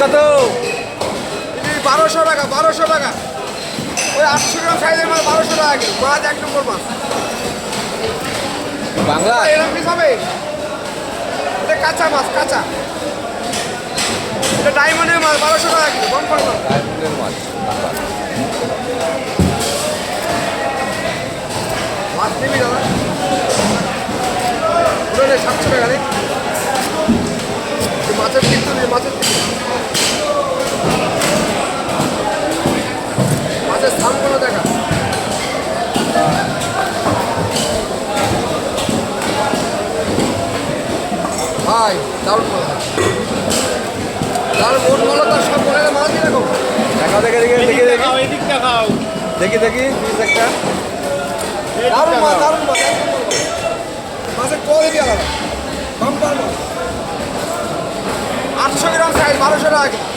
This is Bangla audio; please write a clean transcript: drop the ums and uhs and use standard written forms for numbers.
কত? 1200 টাকা, 1200 টাকা। ওই 800 গ্রাম সাইজের মাছ 1200 টাকা কিলো। মাছ 1 নম্বর মাছ। বাংলা এরকম পিস হবে? এটা কাঁচা মাছ, কাঁচা। এটা ডায়মন্ডের মাছ 1200 টাকা কিলো, কম করে মাছ। ডায়মন্ডের মাছ। মাছ নিবি দাদা? ওটা 700 টাকা রে। মাছের কিন্তু মাছের মাছের স্থানগুলো দেখা। ভাই দারুণ মাছ, তার মন ভালো, তার সব মনে মাছ দিয়ে রাখো। দেখাও, দেখে দেখে দেখে দেখি এদিকটা খাও। দেখি দেখি পিস একটা। দারুণ মাছ, দারুণ মাছ, একদম দারুণ মাছ। মাছের কোয়ালিটি আলাদা, বাম্পার মাছ। 800 গ্রাম সাইজ 1200 টাকা কিলো।